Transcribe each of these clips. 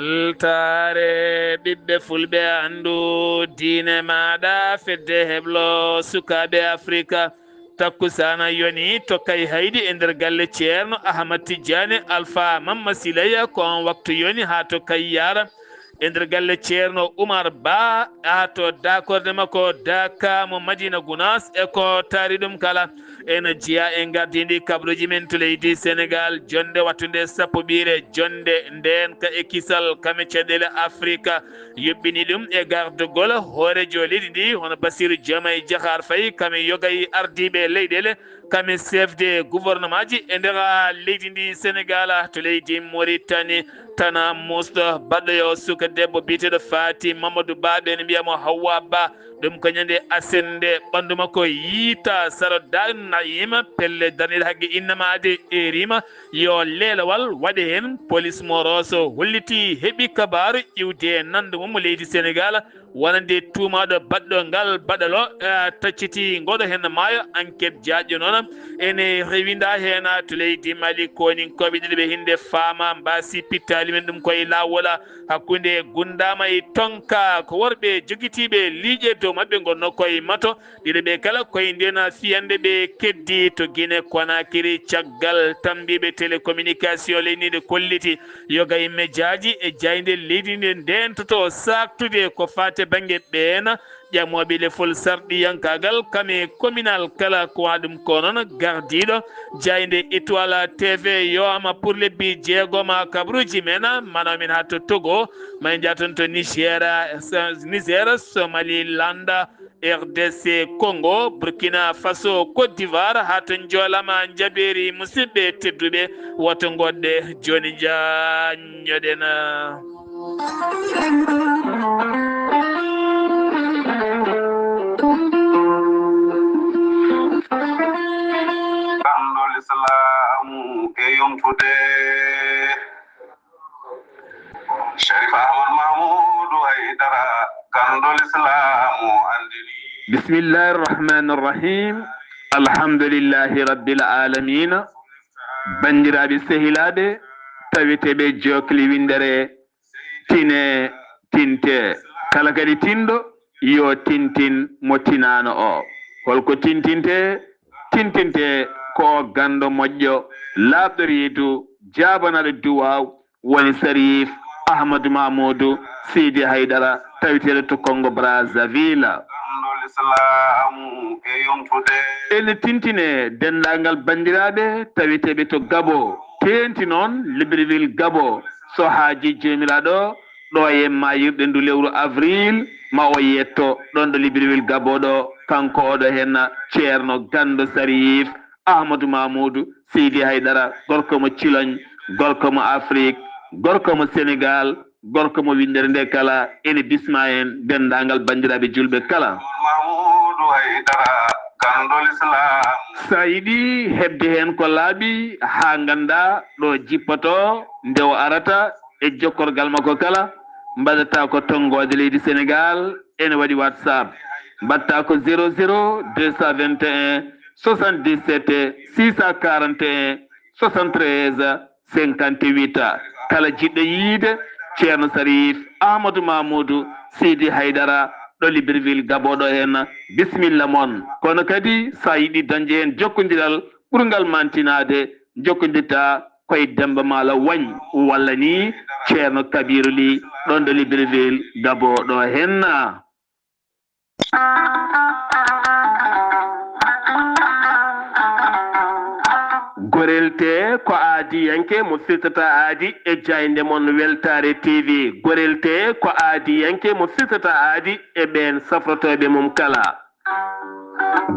weltare ɓiɓɓe fulɓe andu diine maɗa fedde heblo sukaɓe afrika takkusana yoni tokkay haydi e nder galle ceerno Ahmad Tidiane Alpha Mamma Silaya ko on waktu yoni ha tokkay yara e nder galle ceerno Oumar Ba ha to dakorde makko Daka mo Madina Gounass e ko taari ɗum kala ene jiya e gardidi kabruji men to leydi Sénégal jonde wattude sappo ɓiire jonde nden ka e kisal kame caɗele Afrika yuɓɓini ɗum e gardugol hoorejo leydi ndi hono Bassirou Diomaye Diakhar Faye kame yogay ardiɓe leyɗele kame chef de gouvernement ji e nder leydi ndi Sénégal to leydi Mauritanie tana musɗo baɗɗoyo suka debbo biteɗo Fati Mamadou Ba ɓe ne mbiyamo Hawwa Ba ɗum ko ñande asende ɓandu makko yiita sara nayima pelle darnide haqqe innamade e rima yo leelawal waɗe hen police mo Rosso holliti heeɓi kabaru iwde nande mum leydi Sénégal wonande tuumaɗo baɗɗo ngal baɗalo tacciti ngoɗo hen maayo enquête jaaƴo noon ene rewinda hen to leydi Mali koninkoɓe ɗiɗi ɓe hinde faama mbasi pittali men ɗum koye lawola hakkude gundama e tonka ko worɓe joguitiɓe liiƴe dow mabɓe gonno koye mato ɗiɗo ɓe kala koye ndena fiyande ɓe keddi to Guinée Conakry caggal tambiɓe télécommunication leynide kolliti yoga e médiaji e jayde leydi ndi ndentoto saktude ko fate banggue ɓeena ƴamoɓe lefol sarɗiyankagal kame communal kala ko waɗum ko noon gardiɗo jayde étoile TV yowama pour lebbi jeegoma kabruji men manamin ha to Togo may jaton to Niger Somaliland RDC Congo Burkina Faso Côte d'Ivoire ha to joolama jaɓeri musidɓe tedduɓe woto goɗɗe joni jañoɗena Islamu e yomtude Sharif Ahmad Mahmoudou Haydara kandol Islamu andini Bismillahir Rahmanir Rahim Alhamdulillahi Rabbil Alamin bandiraɓe sehilaɓe taweteɓe jokli windere tine tinte kala kadi tinɗo yo tintin mo tinano o holko tintinte ko gando moƴƴo labɗo reedu jabanaɗo duwaw woni Sharif Ahmadou Mamadou Sidi Haydara taweteɗo to Congo Brazzaville ene tintine dendagal bandiraɓe taweteɓe to Gabo tenti noon Libreville Gabo so haaji jomiraɗo ɗo e mayirɗe ndu lewru avril ma o yetto ɗon ɗo Libreville Gabo ɗo kanko oɗo hen ceerno gando Sharif Ahmadou Mamadou Sidi Haydara gorko mo Cilogne gorko mo Afrique gorko mo Sénégal gorko mo windere nde kala ene bisma en dendagal bandiraɓe julɓe kala Mahmoudou Haydara kandol Islam sa yiɗi hebde hen ko laaɓi ha ganda ɗo jippoto nde o arata e jokkorgal makko kala mbaɗata ko tonggode leydi Sénégal ene waɗi WhatsApp mbatta ko 00 221 77 641 73 58 kala jiɗɗo yiide ceerno Sharif Ahmadou Mamadou Sidi Haydara ɗo Libreville Gabo ɗo hen bisimilla moon kono kadi sa yiɗi dañde hen jokkodiral ɓurgal mantinade jokkodirta koye Demba Mala Wagne walla ni ceerno Kabiru Ly ɗon ɗo Libreville Gabo ɗo hen gorelte ko aadi yanke mo firtata aadi e jayde mon weltare TV gorelte ko aadi yanke mo firtata aadi e ɓen safrotoɓe mum kala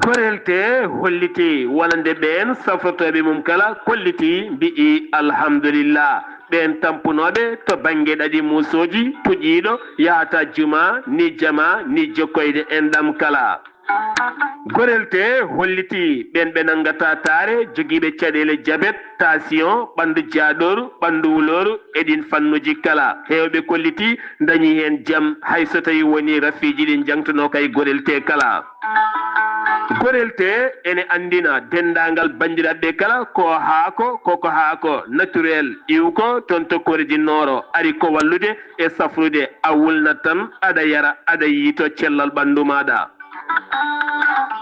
gorelte holliti wonande ɓen safrotoɓe mum kala kolliti mbi'i alhamdulillah ɓen tampunoɓe to banggue ɗaɗi musoji puƴiɗo yahata juma ni jama ni jokkoyde enɗam kala gorelte holliti ɓen ɓe nangata taare joguiɓe caɗele diabète tension ɓandu jaaɗoru ɓandu wuloru eɗin fannuji kala hewɓe kolliti dañi hen jaam hay so tawi woni rafiji ɗin jangtuno kay gorelte kala gorelte ene andina dendangal bandiraɓe kala ko haako naturel iwko ton to korjinnooro ari ko wallude e safrude a wulnat tan aɗa yara aɗa yiito cellal ɓanndu maɗa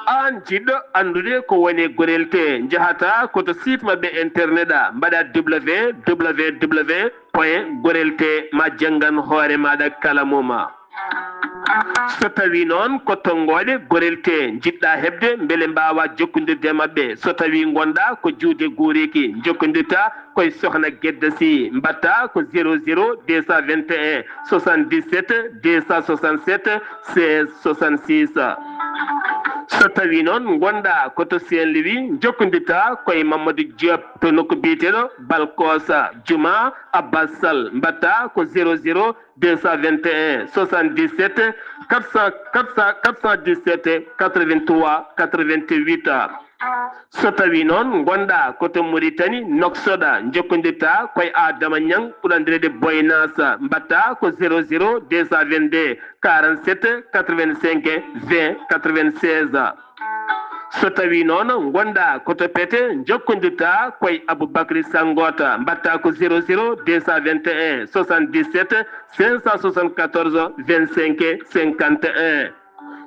an jiɗɗo andude ko woni gorelte jahata koto site mabɓe internet a mbaɗa www point gorelte ma janggan hoore maɗa kala muma so tawi noon ko tongoɗe gorelte jiɗɗa hebde beele mbawa jokkodirde mabɓe so tawi gonɗa ko juude guuriki jokkodirta koye sohna Guedda Sy mbatta ko 00 221 77 267 16 66 so tawi noon gonɗa koto Saint-Louis jokkodirta koye Mamadou Diop to nokku biyeteɗo Balkosa Juma Abbas Sall mbatta ko 00 221 77 417 83 88 so tawi noon gonɗa koto Mauritanie Noksoɗa jokkodirta koye Adama Niang ɓurandirede Boynasa mbatta ko 00 222 47 85 20 96 so tawi noon gonɗa koto Pété jokkodirta koye Aboubacry Sangota mbatta ko 00 221 77 574 25 51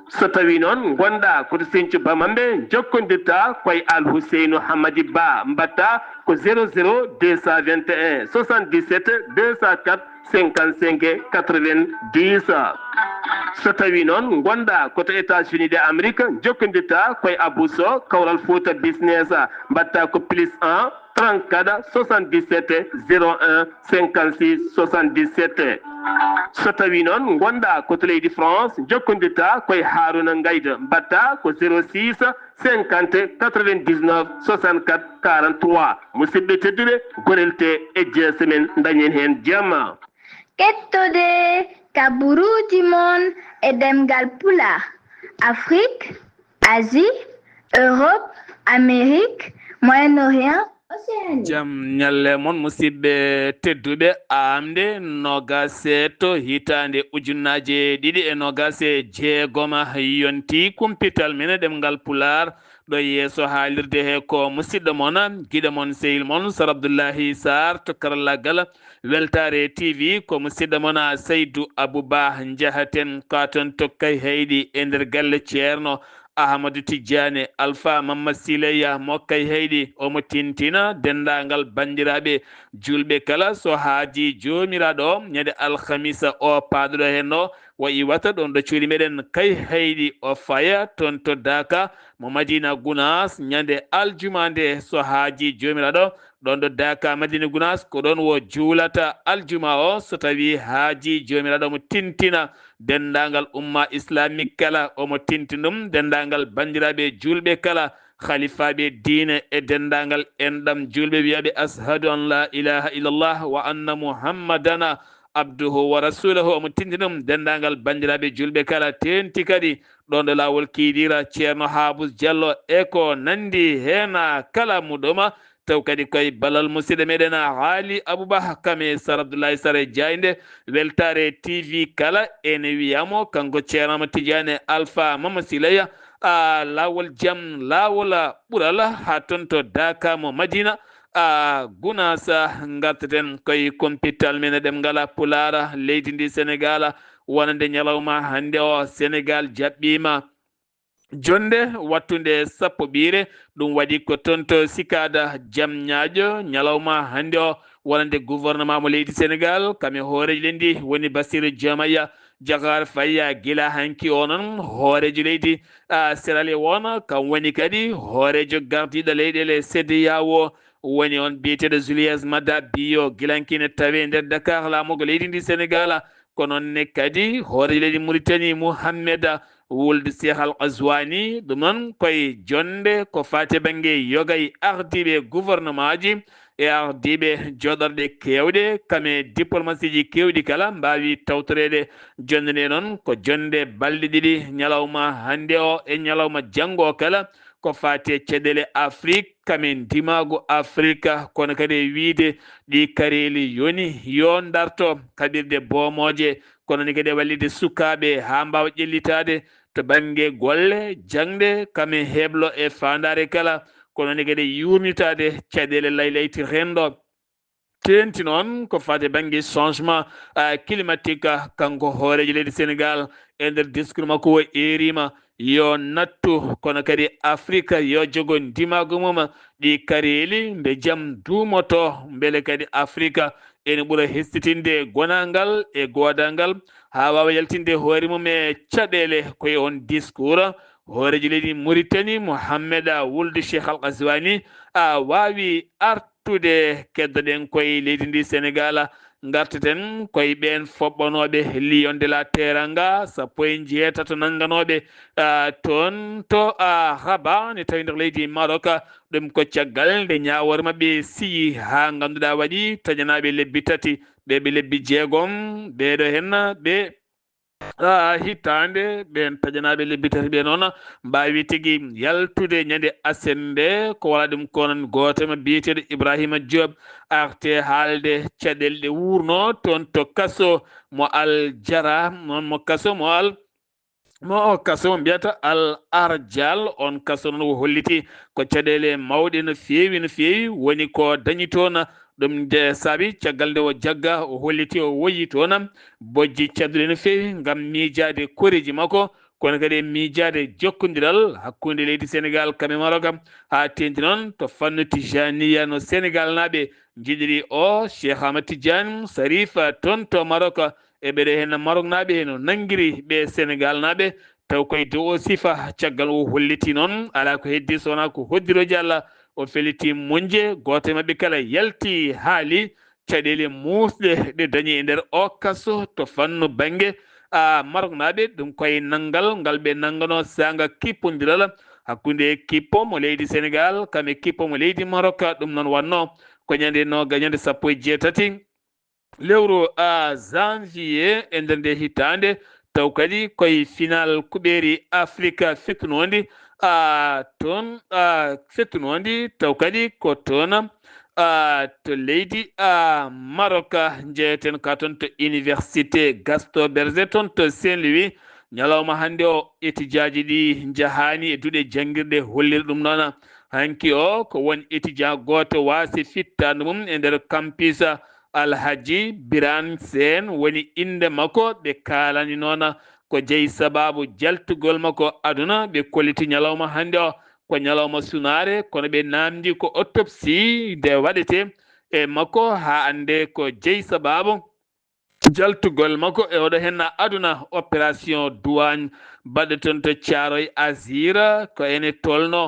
so tawi noon gonɗa koto Sinthiou Bamamɓe jokkodirta koye Al Housseynou Hamadi Ba mbatta ko 00 221 77 204 55 90 so tawi noon gonɗa koto États-Unis de Amérique jokkodirta koye Abousso Kawral Fouta Business mbatta ko +1 34 77 01 56 77 so tawi noon gonɗa koto leydi France jokkodirta koye Harouna Ngayda mbatta ko 06 50 99 64 43 musidɓe tedduɓe gorelte e jeese men dañen hen jamma kettode kaburuji mon e demgal pulaar Afrique, Asie, Europe, Amérique, Moyen-Orient, Océanie. jam ñalle mon musidɓe tedduɓe amde nogase to hitande ujunnaje ɗiɗi e nogase jeegoma yonti kumpital mine ɗemgal pular ɗo yeeso haalirde he ko musidɗo mon guiɗo mon sehil mon Sar Abdoullahi Sarr to karallagal Weltare TV ko musidɗo mon Seydou Abouba jahaten katon tokkay heyɗi e nder galle ceerno Ahmadou Tidiane Alpha Mamma Sileya mokkay heyɗi omo tintina dendagal bandiraɓe julɓe kala so haaji jomiraɗo ñande alhamisa o paaɗuɗo hen o wayi wata ɗon ɗo cuuɗi meɗen kay heyɗi o faya toon to Daka mo Madina Gounas ñande aljuma nde so haaji jomiraɗo ɗon ɗo Daka Madina Gounas ko ɗon wo juulata aljuma o so tawi haaji jomiraɗo mo tintina dendagal umma islamique kala omo tintinum dendagal bandiraɓe julɓe kala khalifaɓe diine e dendagal enɗam julɓe wiyaɓe ashadu an la ilaha illallah wa anna muhammadana abduhu wa rasulahu omo tintinum dendagal bandiraɓe julɓe kala tenti kadi ɗon ɗo lawol kiidira ceerno Habous Diallo e ko nandi hena kala muɗuma taw kadi koye balal musidɗo meɗen haali Aboubakar e Sar Abdoulaye Sare Diaynde Weltare TV kala ene wiyamo kanko ceernama Tidiane Alpha Mama Sileya a lawol jaam lawol ɓuural ha toon to Daka mo Madina a Gounas gartaten koye kompital men ɗemgal pulara leydi ndi Sénégal wonande ñalawma hande o Sénégal jaɓɓima jonde wattunde sappo ɓiire ɗum waɗi ko toon to Sikada Diamniadio ñalawma hande o wonande gouvernement mo leydi Sénégal kame hooreji lendi woni Bassirou Diomaye Diakhar Faye gila hanki o noon hoorejo leydi Sierra Leone kam woni kadi hoorejo gardiɗo leyɗele CEDEAO woni on biyeteɗo Julius Mada Bio gilankine tawe nder Dakar laamugo leydi ndi Sénégal kono ne kadi hoorejo leydi Mauritanie Mouhamed wulde Cheikh Al Qazwani ɗum noon koye jonde ko fate banggue yogay ardiɓe gouvernement ji e ardiɓe joɗorɗe kewɗe kame diplomatie ji kewɗi kala mbawi tawtorede jonde nde noon ko jonde balɗe ɗiɗi ñalawma hande o e ñalawma janggo kala ko fate caɗele Afrique kamen dimago Afrique kono kadi wiide ɗi kareli yoni yo darto kaɓirɗe bomoje kono ni kadi wallide sukaɓe ha mbawa ƴellitade to bange golle jangde kame heblo e fandare kala kono ne gede yurnitade caɗele laylayti rendo tenti noon ko fate bange changement climatique kanko hoorejo leydi Sénégal e nder discours makko o erima yo nattu kono kadi Afrique yo jogo ndimago mum ɗi kareli nde jaam dumoto beele kadi Afrique ene ɓuura hestitinde gonangal e godalngal ha wawa yaltinde hoore mum e caɗele koye on discours hoorejo leydi Mauritanie Mohamed Ould Cheikh Al Ghazouani wawi artude keddoɗen koye leydi ndi Sénégal garteten koye ɓen foɓɓanoɓe Lion de la Teranga 17 nangganoɓe toon to Rabat ne tawi nder leydi Maroc ɗum ko caggal nde ñawore mabɓe siyi ha ganduɗa waɗi tañanaɓe lebbi tati ɓeɓe lebbi jeegom ɓeɗo hen ɓe hittande ɓen taƴanaɓe lebbi tati ɓe noon mbawi tigui yaltude ñande asende ko wala ɗum konon gotema biyeteɗo Ibrahima Diop arte haalde caɗele ɗe wurno toon to kaso mo Al Jara noon mo kaso mo kaso mbiyata Al Arjal on kaso noon o holliti ko caɗele mawɗe no feewi woni ko dañi toon ɗum de saabi caggal nde o jagga o holliti o woyi toon bojji cadduɗe no feewi ngam miijade koreji makko kono kadi miijade jokkodiral hakkude leydi Sénégal kame Maroc ha tendi noon to fannu tijaniya no Sénégal naaɓe jiiɗiri o Cheikh Ahmad Tidiane Sarif toon to Maroc e ɓeɗe hen Maroc naaɓe no nanguiri ɓe Sénégal naaɓe taw koye dow o sifa caggal o holliti noon ala ko heddi sowona ko hoddiroji Allah o feliti moƴƴe goto e mabɓe kala yalti haali caɗele musɗe ɗe dañi e nder o kaso to fannu bangue Maroc naaɓe ɗum koye nanggal ngal ɓe nanggano sanga kippodiral hakkude kippo mo leydi Sénégal kame kippo mo leydi Maroc ɗum noon wanno ko ñande ñande 17 lewru janvier e nder nde hittande taw kadi koye final kuɓeri Afrique fettunondi toon fettunondi taw kadi ko toon to leydi Maroc jeeyeten ka toon to université Gaston Berger toon to Saint-Louis ñalawma hande o étudiaji ɗi jahani e duuɗe janguirɗe holliri ɗum noon hanki o ko won étudiant goto wasi fittande mum e nder campus Alhaji Birane Sène woni inde makko ɓe kalani noon ko jeeyi sababu jaltugol makko aduna ɓe kolliti ñalawma hande o ko ñalawma sunare kono ɓe namdi ko autopsie nde waɗete e makko ha ande ko jeeyi sababu jaltugol makko e oɗo hen aduna opération douane baɗɗo to Thiaroye Azur ko ene tolno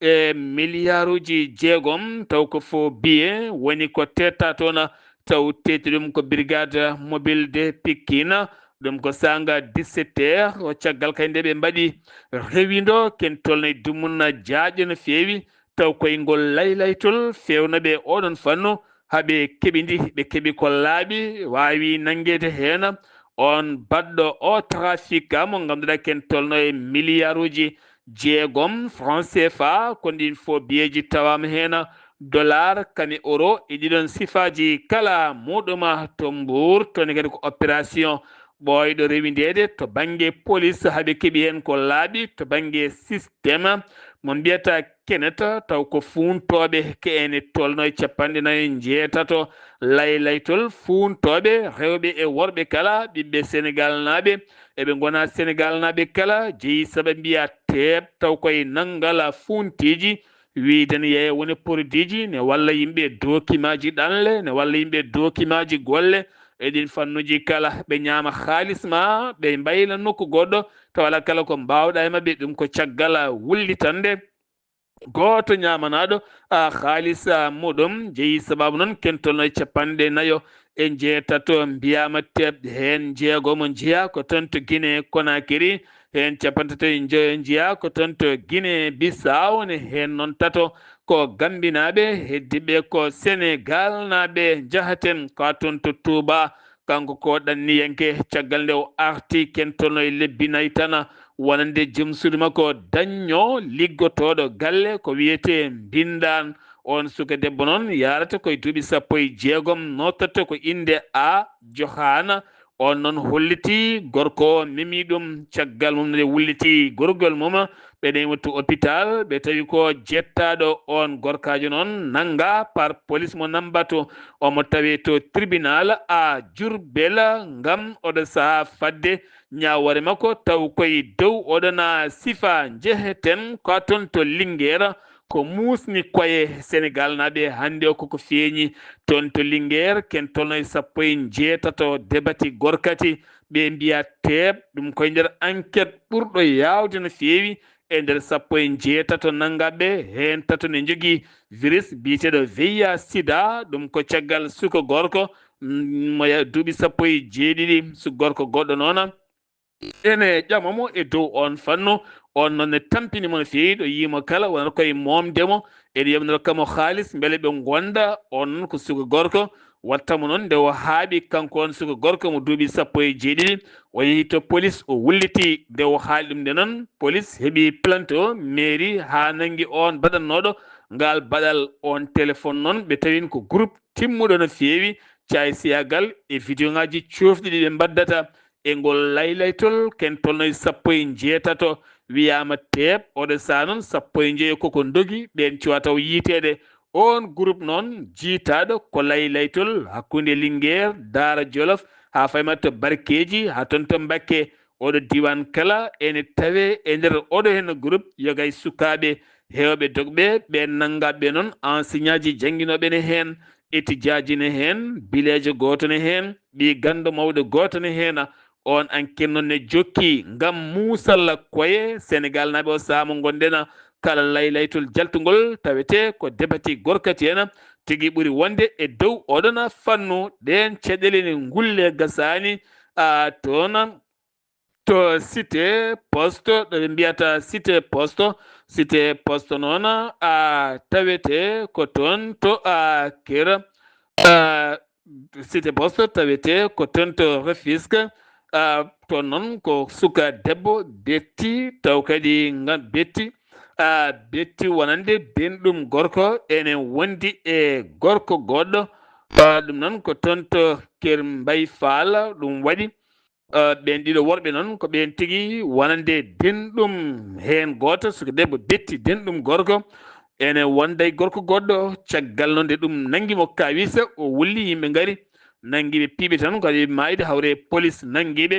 e milliard uji jeegom taw ko fo billet woni ko tetta toon taw tetti ɗum ko brigade mobile de Pikine ɗum ko sanga 17 heures o caggal kay nde ɓe mbaɗi rewido ken tolno e dumunna jaaƴo no feewi taw koye ngol laylaytol fewnoɓe oɗon fannu haɓe keɓidi ɓe keeɓi ko laaɓi wawi nanguede hen on baɗɗo o trafic mo ganduɗa ken tolno e milliard uji jeegom franc CFA ko ɗin fo biyeji tawama hen dollar kami euro e ɗiɗon sifaji kala muɗuma to Mbour toni kadi ko opération ɓoyɗo rewidede to banggue police haaɓe keeɓi hen ko laaɓi to banggue systéme mo mbiyata keneta taw ko funtoɓe ke ene tolno e 49 laylaytol funtoɓe rewɓe e worɓe kala ɓiɓɓe Sénégal naaɓe eɓe gona Sénégal naaɓe kala jeeyi saaɓa mbiya teeb taw koye nanggala funtiji wiide ne yeeya woni produit ji ne walla yimɓe document ji ɗanle ne walla yimɓe document ji golle eɗin fannuji kala ɓe ñaama halis ma ɓe mbayla nokku goɗɗo taw ala kala ko mbawɗa e mabɓe ɗum ko caggal wullitande goto ñamanaɗo halis muɗum jeeyi sababu noon kentolno e 49 e jeetato mbiyama tebɗe hen jeegomo jeeya ko ton to Guinée Conakry hen 39 jeeya ko ton to Guinée Bissau ne hen noon tato ko Gambinaɓe heddiɓe ko Sénégal naɓe jahaten ka toon to Touba kanko ko ɗanniyanke caggal nde o arti kentolno e lebbi nayyi tan wonande joom suudu makko dañño liggotoɗo galle ko wiyete mbindan on suka debbo noon yarata koye duuɓi 16 notata ko inde a Johana on non holliti gorko memi ɗum caggal mum nde wulliti gorgol mum ɓe ɗematu hôpital ɓe tawi ko jettaɗo on gorkajo noon nanga par police mo nambato omo tawi to tribunal a Diourbel ngam oɗo saha fadde ñawore makko taw koye dow oɗona sifa jeheten ko ton to Linguére ko musni koye Sénégal naɓe hande o koko feeñi ton to Linguére ken tolno sappo e jeetato debati gorkati ɓe mbiya teeb ɗum koye nder enquête ɓurɗo yawde no feewi e nder sappo e jeetato nangaɓe hen tato ne jogui virus biyeteɗo VIH sida ɗum ko caggal suka gorko mo duuɓi sappo e jeeɗiɗi su gorko goɗɗo noon ene ƴamamo e dow on fannu on noon ne tampinimo no feewi ɗo yimo kala wonata koye momdemo ene yamnoro kamo haalis beele ɓe gonda on noon ko suka gorko wattamo noon nde o haaɓi kanko on suka gorko mo duuɓi sappo e jeeɗiɗi o yeehi to police o wulliti nde o haali ɗum nde noon police heeɓi plante o mairie ha nanggui on baɗannoɗo ngal baɗal on téléphone noon ɓe tawin ko groupe timmuɗo no feewi caye siyagal e vidéo ngaji cofɗiɗi ɓe mbaddata e ngol laylaytol ken tolno e sappo e jeetato wiyama teeb oɗo saa noon sappo e jeeyo koko dogui ɓen cuwa taw yiitede on groupe noon jiitaɗo ko laylaytol hakkude Linguére Daara Jolof ha faymato Barkeji ha toon to Mbacké oɗo diwan kala ene tawe e nder oɗo hen groupe yogay sukaɓe hewɓe dogɓe ɓe nangaɓe noon enseignant ji jangguinoɓe ne hen étudiant ji ne hen bilejo goto ne hen ɓi gando mawɗo goto ne hen on enquête noon ne jokki ngam muusal koye Sénégal naɓe o saama gonɗen kala laylaytol jaltugol tawete ko debati gorkati hen tigui ɓuuri wonde e dow oɗon fannu ɗen caɗele ne gulle gasani toon to cité poste ɗo ɓe mbiyata cité poste noon tawete ko toon to kera cité poste tawete ko toon to Rufisque toon noon ko suka debbo betti taw kadi betti wonande benɗum gorko ene wondi e gorko goɗɗo ɗum noon ko toon to Ker Mbay Fall ɗum waɗi ɓen ɗiɗo worɓe noon ko ɓen tigui wonande denɗum hen goto suka debbo betti denɗum gorko ene wonda e gorko goɗɗo caggal noon nde ɗum nanguimo kawisa o wulli yimɓe gaari nanguiɓe piiɓe tan kadi mayde hawre police nanguiɓe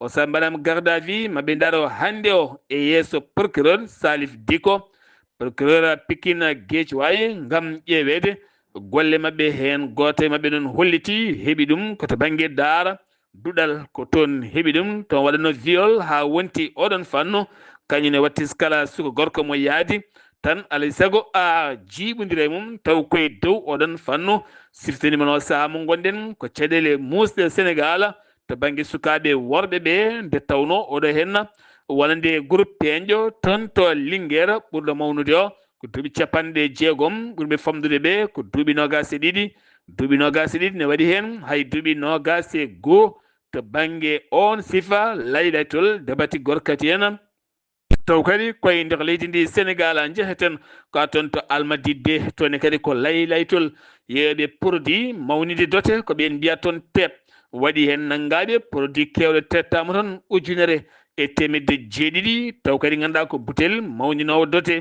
o sa mbaɗama garde à vue maɓe daaro hande o e yeeso procureur Salif Diko procureur Pikine Guédiawaye ngam ƴeewede golle mabɓe hen goto e mabɓe noon holliti heeɓi ɗum koto banggue daara duɗal ko toon heeɓi ɗum toon waɗano viol ha wonti oɗon fannu kañum ne watti kala suka gorko mo yaadi tan alay saago jiiɓodira e mum taw koye dow oɗon fannu siftanima no saaha mo gonɗen ko caɗele musɗe Sénégal to banggue sukaɓe worɓe ɓe nde tawno oɗo henna wonande groupe peeñƴo toon to Linguére ɓurɗo mawnude o ko duuɓi capanɗe jeegom ɓurɓe famdude ɓe ko duuɓi nogas e ɗiɗi ne waɗi hen hay duuɓi nogas e goho to banggue on sifa laylaytol debati gorkati hen taw kadi koye nder leydi ndi Sénégal jeheten ka toon to Almadidde toon kadi ko laylaytol yeeɓe produit mawnide dote ko ɓen mbiya toon teeb waɗi hen nanggaɓe produit kewɗe tettama toon ujunere e temedde jeeɗiɗi taw kadi ganduɗa ko butel mawninowo dote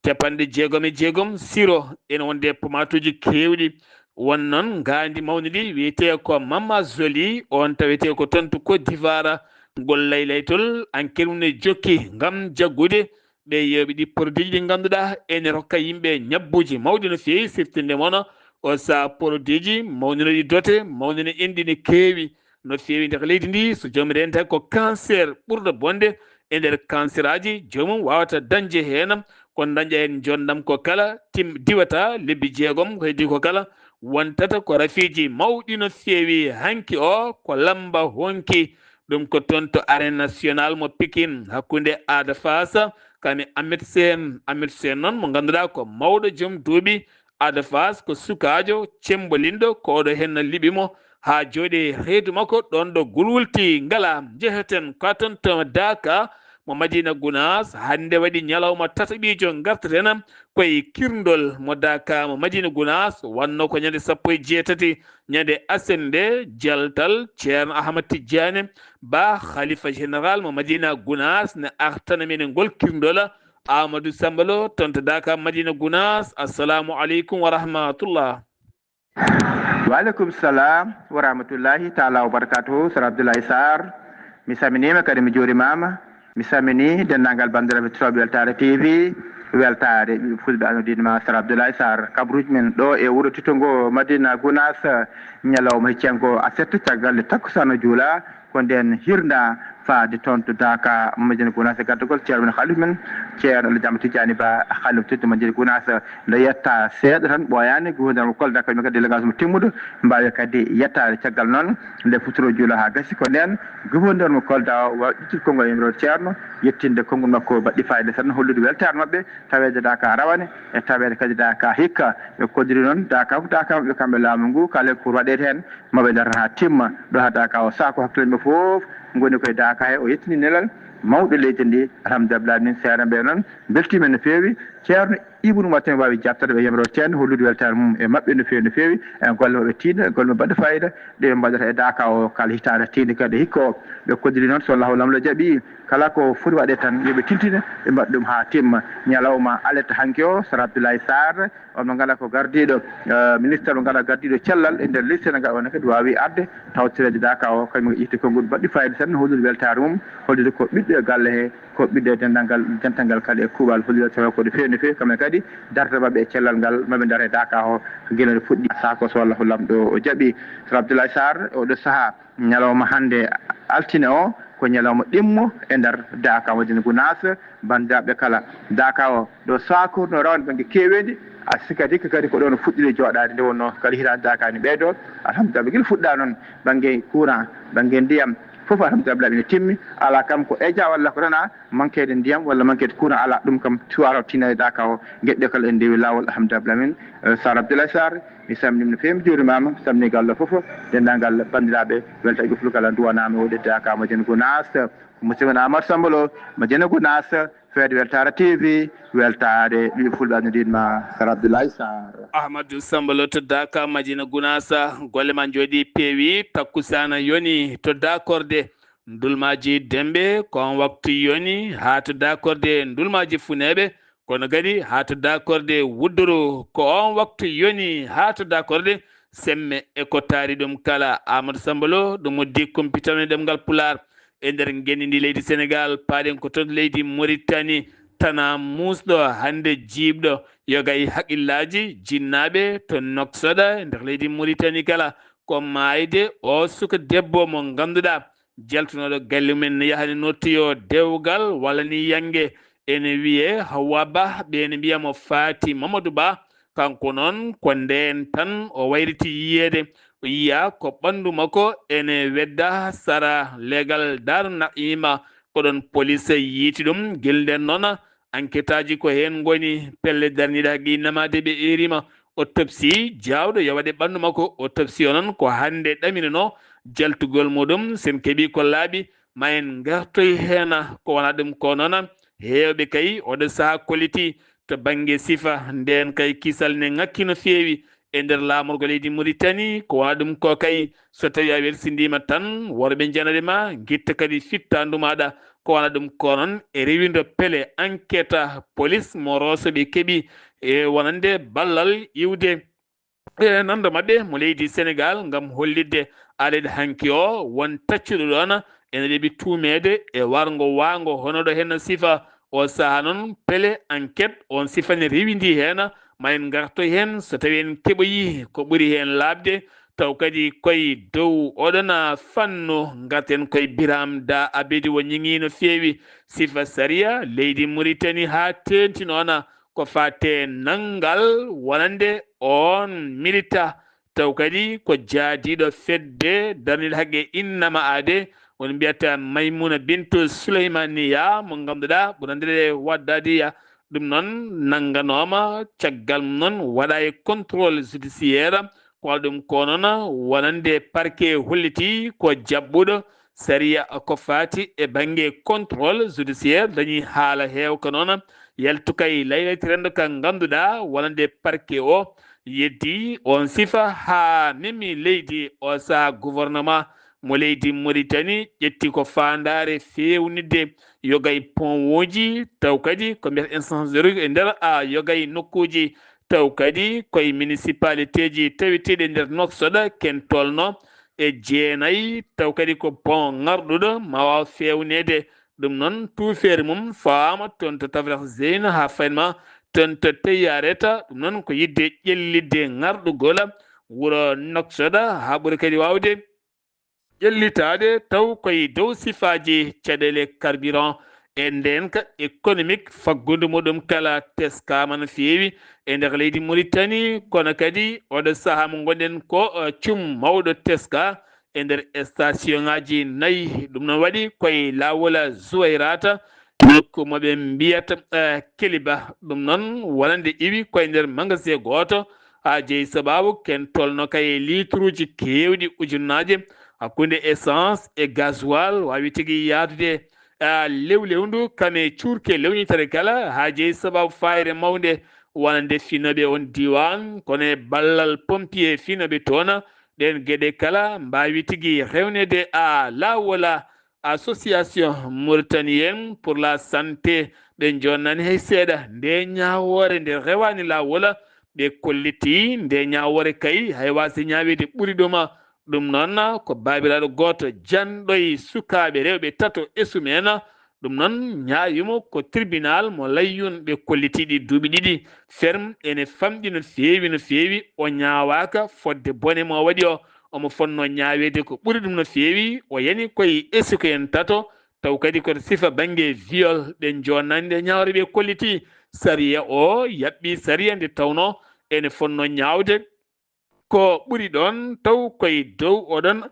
capanɗe jeegom e jeegom siro ene wonde pomatuji kewɗi won noon gandi mawniɗi wiyete ko Mama Zoli on tawete ko toon to Côte d'Ivoire ngol laylaytol enquête mum ne jokki ngam jaggude ɓe yewɓe ɗi produit ɗi ganduɗa ene rokka yimɓe ñabbuji mawɗi no fewi siftinde mono o sa produit ji mawninoɗi dote mawnino enɗi ne kewi no fewi nder leydi ndi so joomum renta ko cancer ɓurɗo bonde e nder cancer aji joomum wawata dañde hen ko dañƴa hen jondam ko kala diwata lebbi jeegom ko heddi ko kala wontata ko rafiji mawɗi no fewi hanki o ko lamba honki ɗum ko toon to arène national mo Pikine hakkude Ada Fass kami Amet Sen noon mo ganduɗa ko mawɗo joom duuɓi Ada Fass ko sukajo cembolinɗo ko oɗo hen liɓimo ha jooɗi reedu makko ɗon ɗo gulwulti ngala jeheten ka toon to Daka mo Madina Gounass hande waɗi ñalawma tataɓijo gartatenam koye kirndol mo Daka mo Madina Gounass wanno ko ñande 17 ñande asende jaltal ceerno Ahmad Tidiane ba khalifa général mo Madina Gounass ne artana men ngol kirndola Amadou Sambalo tonto Daka Madina Gounass. Assalamu aleykum wa rahmatullah. Wa alaikum salam wa rahmatullahi ta'ala wa barakatuhu. Sir Abdoulaye Sarr mi saminima kadi mi jurimama mi samini dendagal bandiraɓe toɓe Weltare TV weltare fulɓe anodinma Sir Abdoulaye Sarr kabruji men ɗo e wuuro Titongo Madina Gounass ñalawma hiccengo aset caggal takkusano juula ko nden hirda faade toon to Daka Madina Gounass e gaddagol ceerno men halif men ceerno Alhaji Tidiane Ba halif teddo Madina Gounass nde yetta seeɗa tan ɓoyani gouvernement Kolda kadi kadi délégation mo timmuɗo mbawi kadi yettade caggal noon nde futuro juula ha gasi ko nden gouverneur mo Kolda waɗitir konngol yimro ceerno yettinde konngol makko baɗɗi fayde tan hollude weltare mabɓe tawede Daka rawane e tawede kadi Daka hikka ɓe kodiri noon Daka ko Daka mabɓe kamɓe laamu ngu kala pour waɗede hen maɓe darata ha timma ɗo ha Daka o sako hakkille foof ngoni koye Daka he o yettini nelal mawɗo leydi ndi alhamdulillah min seeɗa ɓe noon beltima no feewi ceerno ibnu watten wawi jaftade ɓe yemro ceerno hollude weltare mum e mabɓe no feewi no feewi e golle maɓe tiiɗa golle maɓe mbaɗa fayida ɗe mbaɗata e Daka o kala hitande tiinde kadi hikka o ɓe koddiri noon so Allahu lamɗo jaaɓi kala ko foti waɗe tan yoɓe tintina ɓe mbaɗa ɗum ha timma ñalawma aletta hanki o Sir Abdoulaye Sarr on mo ganduɗa ko gardiɗo ministére mo ganduɗa gardiɗo cellal e nder liste naga on kadi wawi arde tawtirede Daka o kañum itte konngol mbaɗɗi fayida tan hollude weltare mum hollude ko ɓiɗɗo e galle he ko ɓiɗɗo e dental kadi e kuuɓal hollude tawa ko no feewi no feewi kamɓe kadi darta mabɓe e cellal ngal maɓe daara e Daka o guila no fuɗɗi sako so Allahu lamɗo o jaaɓi Sir Abdoulaye Sarr oɗo saaha ñalawma hande altine o ko ñalawma ɗimmo e nder Daka Madina Gounass bandiraɓe kala Daka o ɗo sakour no rawande banggue kewedi a sikati kadi ko ɗon fuɗɗide joɗade nde wonno kadi hitande Daka ni ɓeydo alhamdulillah ɓe guila fuɗɗa noon banggue courant banggue ndiyam fof alhamdulillah ɓe timmi ala kam ko eja walla ko tana manquede ndiyam walla manquede courant ala ɗum kam tuwaro tinade Daka o gueɗɗe kala en ndewi lawol alhamdulillah min Sir Abdoulaye Sarr mi samnima no fewi mi jurimama samni gallo foof dendagal bandiraɓe welta go fulkala duwanama o de Daka Madina Gounass musidɗo Amadou Sambalo Madina Gounass feede Weltare TV weltare ɓi fulɓe anodinma Sir Abdoulaye Sarr. Ahmadou Sambalo to Daka Madina Gounass golle ma jooɗi peewi takkusana yoni to dakorde ndulmaji dembe ko on waktu yoni ha to dakorde ndulmaji funeɓe kono kadi ha to dakorde wuddoro ko on waktu yoni ha to dakorde semme e ko taari ɗum kala Amadou Sambalo ɗum moddi compitane ɗemgal Pulaar e nder genindi leydi Sénégal paaɗen ko toon leydi Mauritanie tana musɗo hande jiibɗo yogay haqillaji jinnaɓe to noksoɗa e nder leydi Mauritanie kala ko mayde o suka debbo mo ganduɗa jaltunoɗo galle men ne yahani nottoyo dewgal walla ni yangue ene wiye Hawa Ba ɓe ne mbiyamo Fati Mamadou Ba kanko noon ko nden tan o wayriti yiyede o yiya ko ɓandu makko ene wedda sara legal Darou Naima koɗon police yiiti ɗum guilden noon enquête aji ko hen goni pelle darniɗe haqqinamade ɓe erima autopsie jawɗo yawade ɓandu makko autopsie o noon ko hande ɗaminano jaltugol muɗum sen keeɓi ko laaɓi ma en gartoy hen ko wona ɗum ko noon hewɓe kay oɗo saaha koliti to banggue sifa nden kay kisal ne ngakki no feewi e nder laamorgo leydi Mauritanie ko wona ɗum ko kay so tawi a welsidima tan worɓe janadema guitta kadi fittandu maɗa ko wona ɗum ko noon e rewido pele enquête police mo Rosso ɓe keeɓi e wonande ballal iwde e nando mabɓe mo leydi Sénégal gam hollidde alede hanki o won taccuɗo ɗon ene ɗeɓi tumede e wargo wango hono ɗo hen sifa o saaha noon pele enquête on sifane rewidi hen ma en gartoy hen so tawi en keɓoyi ko ɓuuri hen labde taw kadi koye dow oɗon fanno garten koye Biram Da Abedi wo ñiŋi no feewi sifa saria leydi Mauritanie ha tenti noon ko fate nangal wonande on milita taw kadi ko jaadiɗo fedde darniɗo haqqe innama ade won mbiyata Maymouna Bintou Souleymaniya mo ganduɗa ɓurandire waddadiya ɗum noon nanganoma caggal mum noon waɗa e contrôle judiciaire ko waɗa ɗum ko noon wonande parquet holliti ko jabɓuɗo saria ko fati e bange contrôle judiciaire dañi haala heew ko noon yaltu kay laylatirande ka ganduɗa wonande parquet o yeddi on sifa ha memi leydi o sa gouvernement mo leydi Mauritanie ƴetti ko fandare fewnidde yogay ponwoji taw kadi ko mbiyata instance de règle e nder yogay nokkuji taw kadi koye municipalité ji tawiteɗe nder Nouakchott ken tolno e jeenayi taw kadi ko pont ngarɗuɗo ma waw fewnede ɗum noon tuufere mum faama toon to Tafrah Zeyna ha faynma toon to Teyareta ɗum noon ko yidde ƴellidde ngarɗugol wuro Nouakchott ha ɓuuri kadi wawde ƴellitade taw koye dow sifaji caɗele carburant e ndenka économique faggudu muɗum kala teskama no feewi e nder leydi Mauritanie kono kadi oɗo saaha mo gonɗen ko cum mawɗo teska e nder station ngaji 4 ɗum noon waɗi koye lawol Zouayrata nokku moɓe mbiyata Keliba ɗum noon wonande iwi koye nder magasin goto ha jeeyi sababu ken tolno kaye litre uji kewɗi ujunnaje hakkunde essence e gasoil wawi tigui yadude lewlewndu kame cuurke lewñitere kala ha jeeyi sababu fayre mawde wonande finoɓe on diwan kono e ballal pompier finoɓe toon ɗen gueɗe kala mbawi tigui rewnede lawol association mauritanienne pour la santé ɓe jonnani hay seeɗa nde ñawore nde rewani lawol ɓe kolliti nde ñawore kay hay wasi ñawede ɓuuri ɗuma ɗum noon ko babiraɗo goto janɗoye sukaɓe rewɓe tato esumen ɗum noon ñaawimo ko tribunal mo layyun ɓe kollitiɗi duuɓi ɗiɗi ferme ene famɗi no feewi o ñawaka fodde bone mo waɗi o omo fonno ñawede ko ɓuuri ɗum no feewi o yani koye esuko en tato taw kadi koto sifa banggue viol ɓe jonnande ñawre ɓe kolliti saria o yaɓɓi saria nde tawno ene fonno ñawde ko ɓuri ɗon taw koye dow oɗon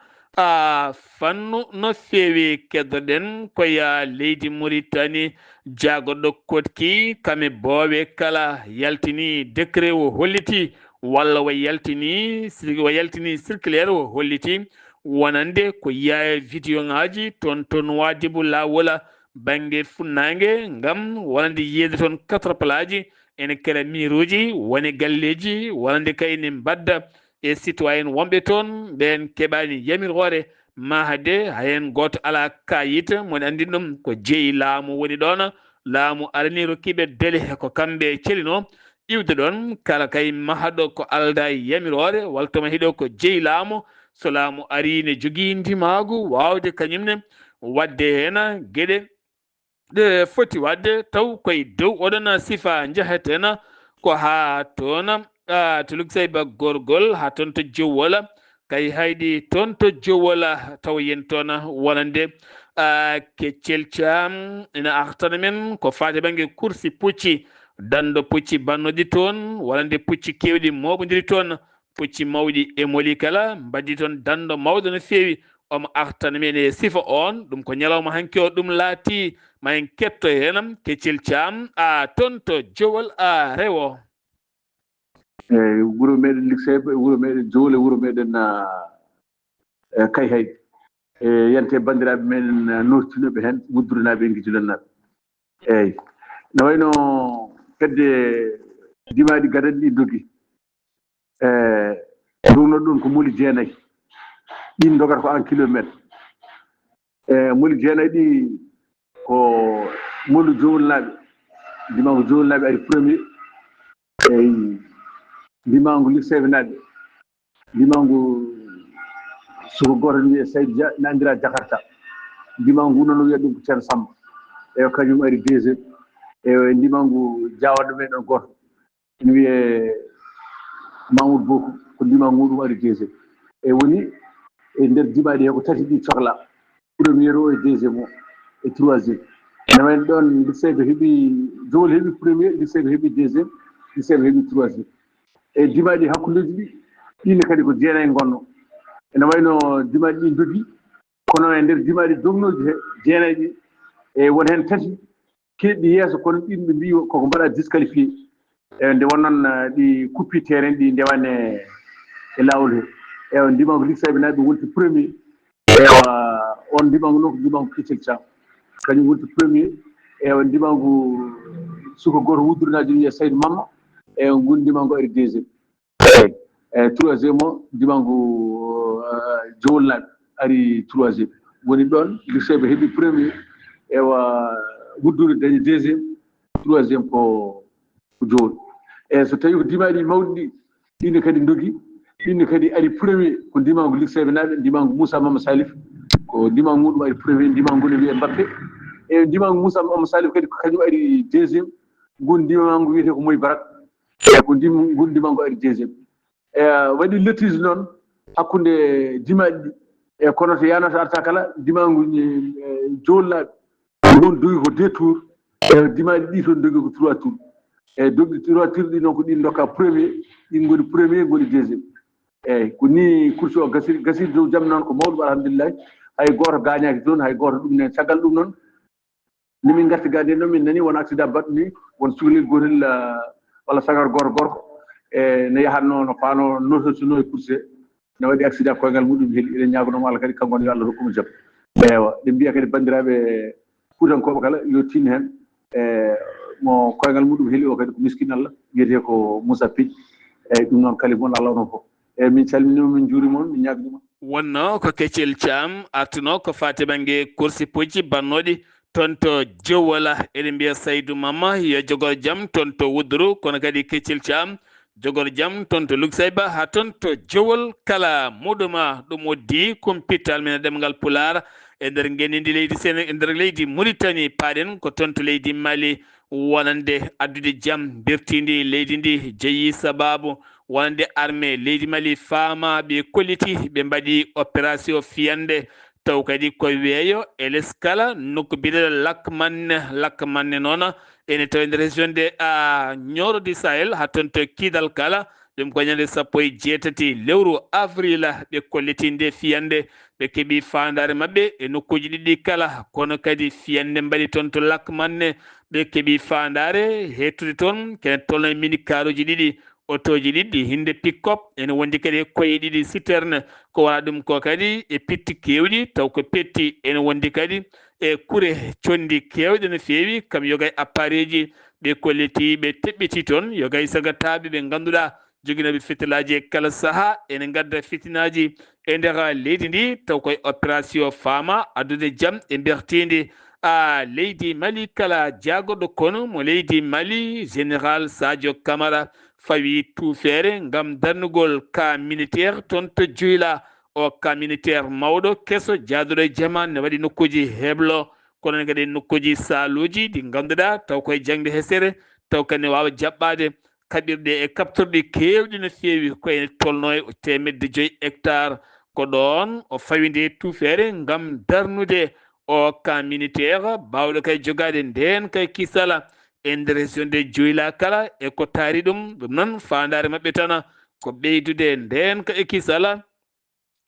fannu no feewi keddoɗen koye leydi Mauritanie jagoɗo kotki kame boowe kala yaltini décret o holliti walla o yaltini circulaire o holliti wonande ko yiya vidéo ngaji toon wadibu lawol banggue funnague ngam wonande yiyede toon 4 plaji ene kala miruji woni galleji wonande kayne mbadda e citoyen wonɓe toon ɓen keɓani yamirore mahade hayen goto ala kayit mone andi ɗum ko jeeyi laamu woni ɗon laamu arani rokkiɓe délai ko kamɓe celino iwde ɗon kala kay mahaɗo ko alda yamirore waltoma hiɗo ko jeeyi laamu so laamu ari ne jogui ndimagu wawde kañumne wadde hen gueɗe ɗe foti wadde taw koye dow oɗon sifa jahetena ko ha toon to lugsay ba gorgol ha toon to jowwol kay haydi toon to jowwol taw yen toon wonande Keccel Thiam ina artana men ko fate banggue kursi pucci dando pucci bannoɗi toon wonande pucci kewɗi moɓodiri toon pucci mawɗi e moli kala mbaddi toon dando mawɗo no feewi omo artana men e sifa on ɗum ko ñalawma hanki o ɗum laati ma en ketto hen Keccel Thiam toon to jowwol rewo wuro meɗen Likseɓe wuro meɗen Jowle wuro meɗen kay hay yante bandiraɓe meɗen nortinoɓe hen wuddurinaɓe e guijulannaɓe eyyi no wayno fedde dimaɗi gaɗaɗi ɗi doogui ndugnoɗo ɗum ko muli jeenayyi ɗin dogata ko en kilométre muli jeenayyi ɗi ko molu jowolnaɓe dimanko jowolnaɓe ari premier eyyi dimango Likseɓe naɓe dimango soko goto ne wiye Saydou Dia ne andira Jakarta dimango ngu noon wiya ɗum ko Ceerno Samba e kañum ari deuxiéme e dimango jawaɗo meɗen goto ne wiye Mamoudou Bokou ko dimango muɗum ari deuxiéme e woni e nder dimaɗi he ko tati ɗi cohla premier o e deuxiéme o e troisiéme ne wayno ɗon Likseɓe heeɓi Jowol heeɓi premier Likseɓe heeɓi deuxiéme Likseɓe heeɓi troisiéme e dimaɗi hakkudeji ɗi ɗine kadi ko jeenayyi gonno ene wayno dimaɗi ɗi doogui kono e nder dimaɗi dognoji he jeenayyi ɗi e won hen tati keɗɗi yeeso kono ɗin ɓe mbi koko mbaɗa disqualifié e nde wonnoon ɗi kuppi terrain ɗi ndewani e lawol he e dimanko Likseɓe naɓe wonti premier on ndimangu non ko ndimangu Keccel Thiam kañum woni premier on ndimangu suko goto wuddurnaji wiye Saydou Mamma ngun ndimangu ari deuxiéme troisiéme o ndimangu Jowol Naɓe ari troisiéme woni ɗon lycée ɓe heeɓi premier wuddure dañi deuxiéme troisiéme ko Jowol so tawi ko dimaɗi mawɗi ɗi ɗinne kadi dogi ɗinne kadi ari premier ko ndimangu lycée ɓe naɓe ndimangu Moussa Mama Salif ko ndimangu muɗum ari premier ndimangu ne wiye Mbappé ndimangu Moussa Mama Salif kadi kañum ari deuxiéme ngun ndimangu wiyete ko Moy Barak ko ngun ndimangu ari deuxiéme waɗi lettise noon hakkude dimaɗi ɗi kono to yanata arta kala dimangu Jowol Naɓe ɗon dogi ko 2 tours dimaɗi ɗi toon dogi ko 3 tours dogi 3 tours ɗi noon ko ɗin dokka premier ɗin goni premier goni deuxiéme ko ni course o gasiri dow jaam noon ko mawɗum alhamdulillahi hay goto gañaki toon hay goto ɗum nen caggal ɗum noon ni min garti gade noon min nani won accident baɗɗo ni won cukalel gotel walla sagar goto gorko ne yahatno no paano nototuno e course ne waɗi accident koyngal muɗum heeli eɗen ñagonomo Allah kadi kanko yo Allah rokkumo jaam ɗe mbiya kadi bandiraɓe Fuutankoɓe kala yo tin hen mo koyngal muɗum heeli o kadi ko miskin Allah wiyete ko Moussa Pidj ɗum noon kali moon Allah onon fof min calminima min juurima on min ñagnima wonno ko Keccel Thiam artuno ko fate banggue course pucci bannoɗi toon to Jowola eɗen mbiya Saydou Mamma yo jogor jaam toon to Wudduru kono kadi Keccel Thiam jogor jaam toon to Lugsayba ha toon to Jowol kala muɗuma ɗum woddi kumpital men ɗemgal Pular e nder genidi leydi Sénégal e nder leydi Mauritanie paaɗen ko toon to leydi Mali wonande addude jaam bertindi leydi ndi jeeyi sababu wonande armée leydi Mali faamaɓe kolliti ɓe mbaɗi opération fiyande taw kadi ko weeyo e less kala nokku biɗeɗo lakmanne noon ene tawi nder région de Nioro du Sahel ha toon to Kidal kala ɗum ko ñande 17 lewru avril ɓe kolliti nde fiyande ɓe keeɓi fandare mabɓe e nokkuji ɗiɗi kala kono kadi fiyande mbaɗi toon to lakmanne ɓe keeɓi fandare hettude toon kene tolno e mini karuji ɗiɗi otoji ɗiɗɗi hinde pick-up ene wondi kadi e koye ɗiɗi citerne ko wona ɗum ko kadi e pitti kewɗi taw ko petti ene wondi kadi e kure condi kewɗe no fewi kam yogay appareil ji ɓe kolliti ɓe teɓɓiti toon yogay sagataɓe ɓe ganduɗa joguinoɓe fitilaji e kala saaha ene gadda fitinaji e nder leydi ndi taw koye opération fama addude jaam e bertindi leydi Mali kala jagorɗo kono mo leydi Mali général Sadio Camara fawi tuufere ngam darnugol cas militaire toon to Dioula o cas militaire mawɗo kesso jaaduɗo e jama ne waɗi nokkuji heblo kono ne kadi nokkuji saluji ɗi ganduɗa taw koye jangde hesere taw kadi ne wawa jaɓɓade kaɓirɗe e kaptorɗe kewɗi no fewi koye tolno e 105 hectares ko ɗon o fawi nde tuufere ngam darnude o cas militaire bawɗo kay jogade nden kay kisala e nder région de Dioula kala e ko taari ɗum noon fandare mabɓe tan ko ɓeydude nden ka e kisala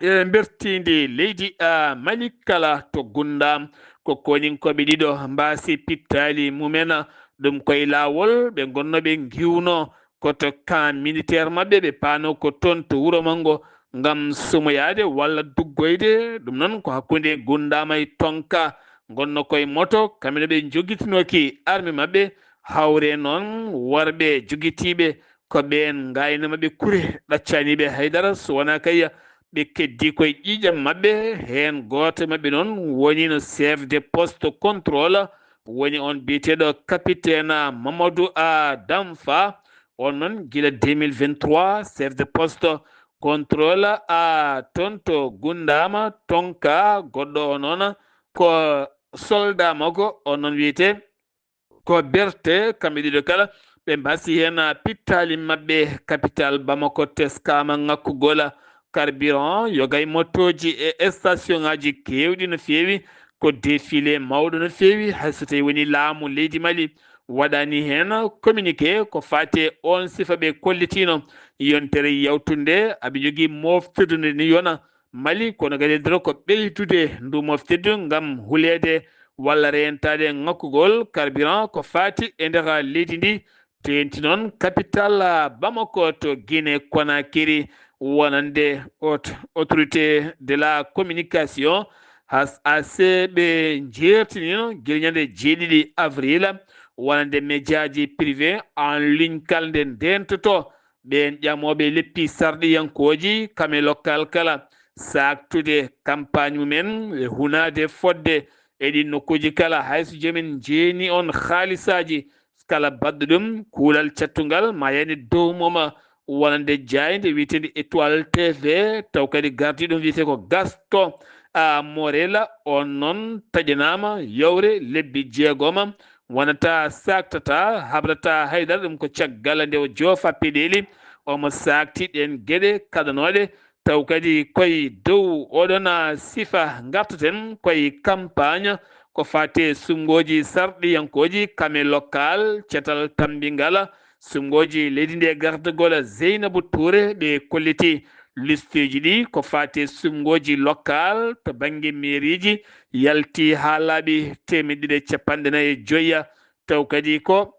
e bertindi leydi Mali kala to gundam ko koninkoɓe ɗiɗo mbasi pittali mumen ɗum koye lawol ɓe gonnoɓe giwno koto camp militaire mabɓe ɓe paano ko toon to wuuro mango ngam sumoyade walla duggoyde ɗum noon ko hakkude gundama e tonka gonno koye moto kamɓe ɓe joguitinoki arme mabɓe hawre noon worɓe joguitiɓe ko ɓen gayno mabɓe kure ɗaccaniɓe haydara so wona kay ɓe keddi koye ƴiƴam mabɓe hen goto mabɓe noon woni no chef de poste contrôle woni on biyeteɗo capitaine Mamadou Damfa on noon guila 2023 chef de poste contrôle toon to gundama tonka goɗɗo o noon ko soldat makko on noon wiyete ko berte kamɓe ɗiɗo kala ɓe mbasi hen pittali mabɓe capital Bamako teskama ŋakkugol carburant yogay motoji e station ngaji kewɗi no fewi ko défilé mawɗo no fewi hayso tawi woni laamu leydi Mali waɗani hen communiqué ko fate on sifa ɓe kollitino yontere yawtunde aɓe jogui moftirde nde ni yona Mali kono kadi nder ko ɓeydude ndu moftirde ngam hulede walla rentade ŋakkugol carburant ko fati e nder leydi ndi tenti noon capital Bamako to Guinée Conakry wonande autorité de la communication has ACB jertinino gilnyande jeeɗiɗi avril wonande médiaji privé en ligne kalde dentoto ɓen ƴamoɓe leppi sarɗiyankoji kame local kala saktude campagne mumen e hunade fodde eɗi nokkuji kala hayso jomin jeeni on haalisaji kala badɗo ɗum kuulal cattugal ma yani dow moma wonande jayde witede étoile tv taw kadi gardiɗo wiyete ko Gaston Morela on noon taƴanama yawre lebbi jeegoma wonata saktata habrata haydara ɗum ko caggal nde o joofa peɗeli omo sakti ɗen gueɗe kadanoɗe taw kadi koye dow oɗon sifa gartaten koye campagne ko fate sumgoji sarɗiyankoji kame local cetal tambingal sumgoji leydi ndi gardagol Zeynabou Touré ɓe kolliti listeji ɗi ko fate sumgoji local to banggue mairie ji yalti ha laaɓi 150 taw kadi ko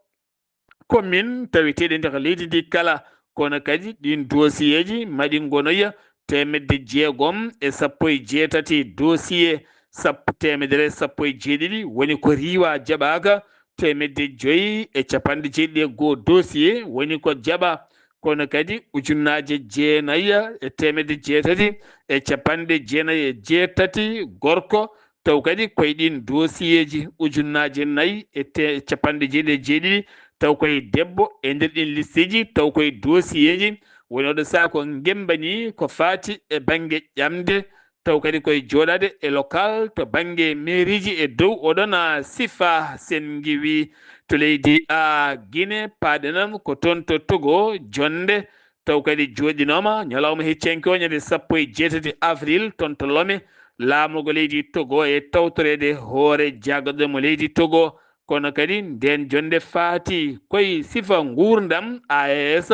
commune taweteɗe nder leydi ndi kala kono kadi ɗin dossier ji maɗi gonoya 618 dossier 117 woni ko riwa jaɓaka 591 dossier woni ko jaɓa kono kadi ujunnaje 998 gorko taw kadi koye ɗin dossier ji ujunnaje 497 taw koye debbo e nder ɗin listeji taw koye dossier ji woni oɗo saa ko gembani ko fati e banggue ƴamde taw kadi koye joɗade e local to banggue mairie ji e dow oɗon sifa sen giwi to leydi Guinée paɗenam ko toon to Togo jonde taw kadi joɗinoma ñalawma heccenki o ñande 18 avril toon to Lomé laamugo leydi Togo e tawtorede hoore jagaɗo mo leydi Togo kono kadi nden jonde faati koye sifa gurdam AES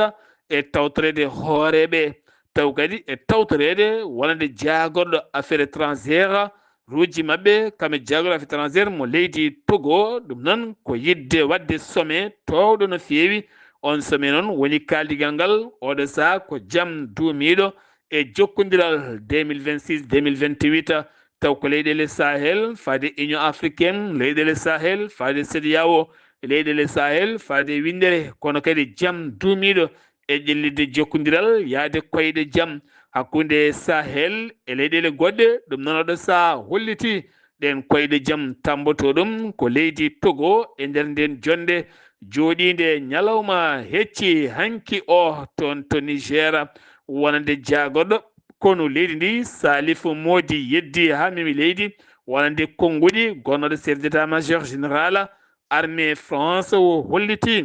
e tawtorede hooreɓe taw kadi e tawtorede wonande jagorɗo affaire étrangère ruuji mabɓe kame jagorɗo affaire étrangère mo leydi Togo ɗum noon ko yidde wadde sommet towɗo no feewi on sommet noon woni kaldigal ngal oɗo saaha ko jaam duumiɗo e jokkodiral 2026-2028 taw ko leyɗele Sahel fade Union africaine leyɗele Sahel fade CEDEAO leyɗele Sahel fade windere kono kadi jaam duumiɗo e ƴellide jokkodiral yaade koyɗe jaam hakkude Sahel e leyɗele goɗɗe ɗum noon oɗo saaha holliti ɗen koyɗe jaam tamboto ɗum ko leydi Togo e nder nden jonde joɗide ñalawma hecci hanki o toon to Niger wonande jagorɗo kono leydi ndi Salifou Modi yeddi ha mimi leydi wonande konguɗi gonnoɗo chef d'état major général armée France o holliti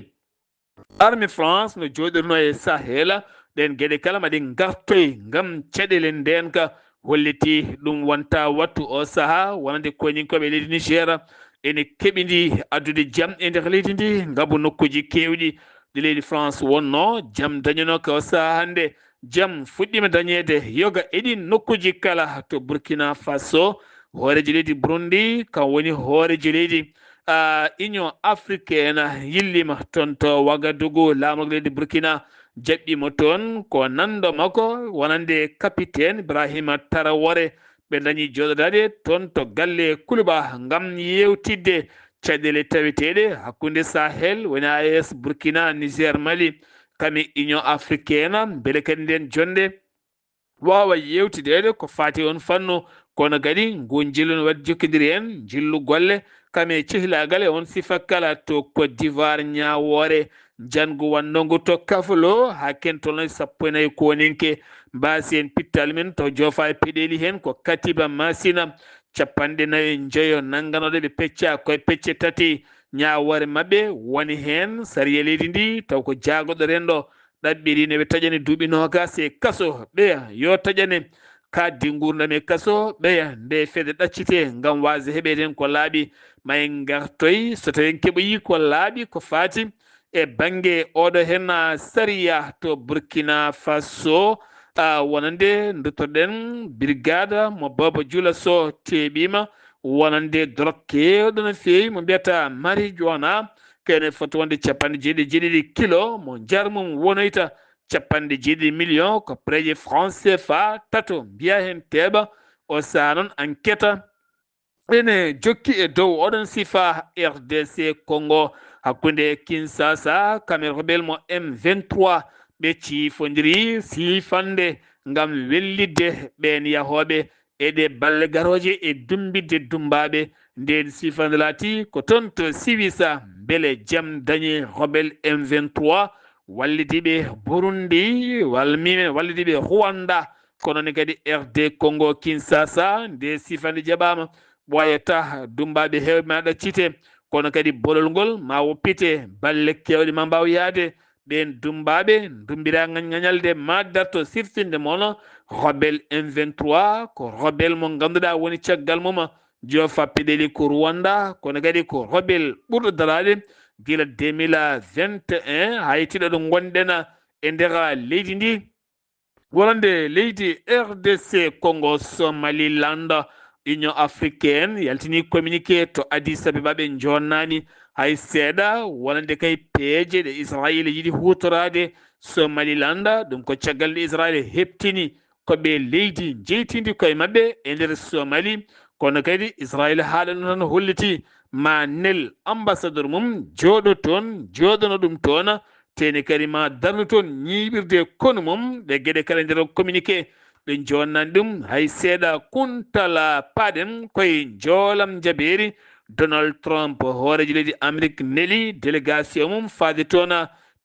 armée France no joɗirno e Sahel ɗen gueɗe kala maɗi gartoy gam caɗele ndenka holliti ɗum wonta wattu o saaha wonande koninkoɓe leydi Niger ene keɓidi addude jaam e nder leydi ndi ngaabu nokkuji kewɗi ɗi leydi France wonno jaam dañano ko saaha hande jaam fuɗɗima dañede yoga eɗi nokkuji kala to Burkina Faso hooreji leydi Burundi kam woni hooreji leydi Union africaine yillima toon to Ouagadougou laamugo leydi Burkina jaɓɓimo toon ko nando makko wonande capitaine Ibrahima Traoré ɓe dañi joɗodade toon to galle Kuluba ngam yewtidde caɗele taweteɗe hakkude Sahel woni AES Burkina Niger Mali kami Union africaine beele kadi nden jonde wawa yewtidede ko fati on fannu kono kadi ngu jillu no wadde jokkodiri en jillu golle kame cehilagal e on sifa kala to Côte d'Ivoire ñawore jangu wannongu to Kaflo ha kentolno 14 koninke mbasi en pittal men to jofa e peɗeli hen ko Katiba Masina 49 nangganoɗe ɓe pecca koye pecce tati ñawore mabɓe woni hen sariya leydi ndi taw ko jagoɗo rendo ɗaɓɓiri ne ɓe taƴani duuɓi nogas e kaso ɓeya yo taƴane kaddi gurdam e kaso ɓeya nde fede ɗaccite ngam wasa heɓeten ko laaɓi may gartoy so tawi keɓoyi ko laaɓi ko fati e banggue oɗo hen sariya to Burkina Faso wonande duttoɗen brigade mo Baba Dioula Sow teɓima wonande drogue kewɗo no fewi mo mbiyata marijuana kene foti wonde 97 kilo mo jarmum wonoyta capanɗe jeeɗiɗi million ko preje franc CFA tato mbiya hen teɓa o sanon enquête ene jokki e dow oɗon sifa RDC Congo hakkunde Kinshasa Cameroun rebel mo M23 ɓe cifodiri sifande ngam wellidde ɓen yahoɓe eɗe balle garoje e dumbidde dumbaɓe nden sifande laati ko toon to Siwisa beele jaam dañi rebel M23 wallidiɓe Burundi wallidiɓe Rwanda kono kadi RD Congo Kinshasa nde sifande jaɓama ɓoyata dumbaɓe hewɓe ma ɗaccite kono kadi bolol ngol ma woppite balle kewɗe ma mbaw yaade ɓen dumbaɓe dumbira ŋañalde ma darto siftinde mono rebel M23 ko rebel mo ganduɗa woni caggal mum jofa peɗeli ko Rwanda kono kadi ko rebel ɓurɗo darade gila 2021 haytiɗo ɗo gonɗen e nder leydi ndi wolande leydi RDC Congo Somaliland Union africaine yaltini communiqué to Addis Abeba ɓe jonnani hay seeɗa wonande kay peeje ɗe Israël yiɗi hutorade Somaliland ɗum ko caggal nde Israël heptini koɓe leydi jeytidi koye mabɓe e nder Somali kono kadi Israël haaɗano tan holliti ma nel ambassadeur mum joɗono ɗum toon teni kadi ma darnu toon ñiɓirde kono mum ɗe gueɗe kala nder communiqué ɓe jonnani ɗum hay seeɗa kuntala paɗen koye joolam jaɓeri Donald Trump hoorejo leydi Amérique neli délégation mum faade toon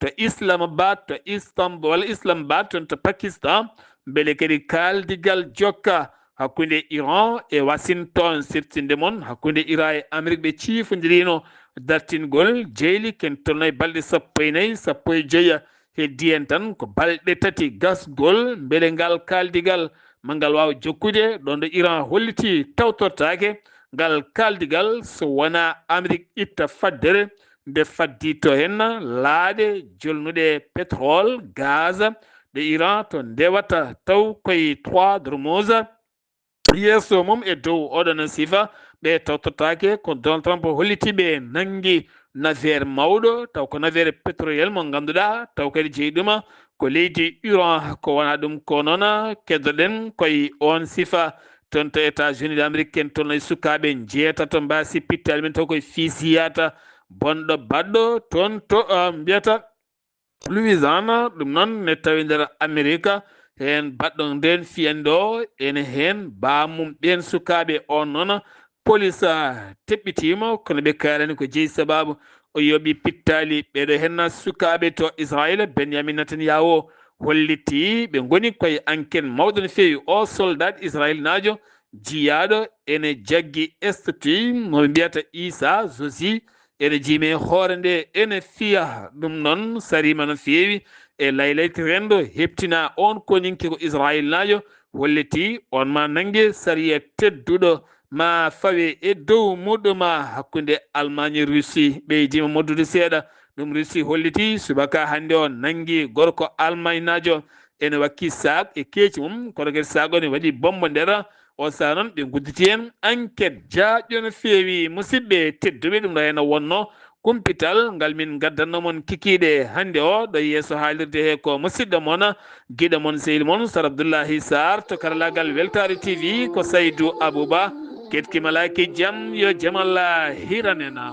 to Islamabad to Islamabad toon to Pakistan beele kadi kaldigal jokka hakkunde Iran e Washington siftinde mon hakkunde Iran e Amérique ɓe ciifodirino dartingol jeyli ken tolno e balɗe 14 15 heddi en tan ko balɗe tati gasgol beele ngal kaldigal ma ngal wawa jokkude ɗon ɗo Iran holliti tawtortake ngal kaldigal so wona Amérique itta faddere nde faddi to hen laaɗe jolnuɗe pétrole gaz ɗe Iran to ndewata taw koye 3 Hormuz yeeso mum e dow oɗon sifa ɓe tawtortake ko Donald Trump hollitiɓe nangi navire mawɗo taw ko navire pétrolier mo ganduɗa taw kadi jeeyiɗuma ko leydi Iran ko wona ɗum ko noon keddoɗen koye on sifa toon to États-Unis d'Amérique ken toon e sukaɓe jeetato mbasi pittali men taw koye fisiyata bonɗo baɗɗo toon to mbiyata Louisiana ɗum noon ne tawi nder Amérique hen baɗɗo nden fiyande o ene hen bamum ɓen sukaɓe on noon police teɓɓitima kono ɓe kalani ko jeeyi sababu o yooɓi pittali ɓeɗo hen sukaɓe to Israël Benjamin Netanyahu holliti ɓe goni koye enquête mawɗo no fewi o soldat Israël najo jiyaɗo ene jaggi statut mo mbiyata Issa Josi ene jiime hoore nde ene fiya ɗum noon sarima no fewi e laylayti rendo heptina on koninki ko Israël najo holliti on ma nangue sariya tedduɗo ma fawe e dow muɗum hakkunde Allemagne Russie ɓeydima moddude seeɗa ɗum Russie holliti subaka hande o nangi gorko Allemagne najo ene wakki sac e keeci mum kono kadi sac o ne waɗi bombo nder o saa noon ɓe gudditi hen enquête jaaƴo no fewi musidɓe tedduɓe ɗum ɗo hen wonno kumpital ngal min gaddanno mon kikiɗe hande o ɗo yeeso haalirde he ko musidɗo moon guiɗo moon sehil moon Sar Abdoullahi Sarr to karallagal Weltare TV ko Saydou Abouba ketkima laki jaam yo jaam Allah hiranena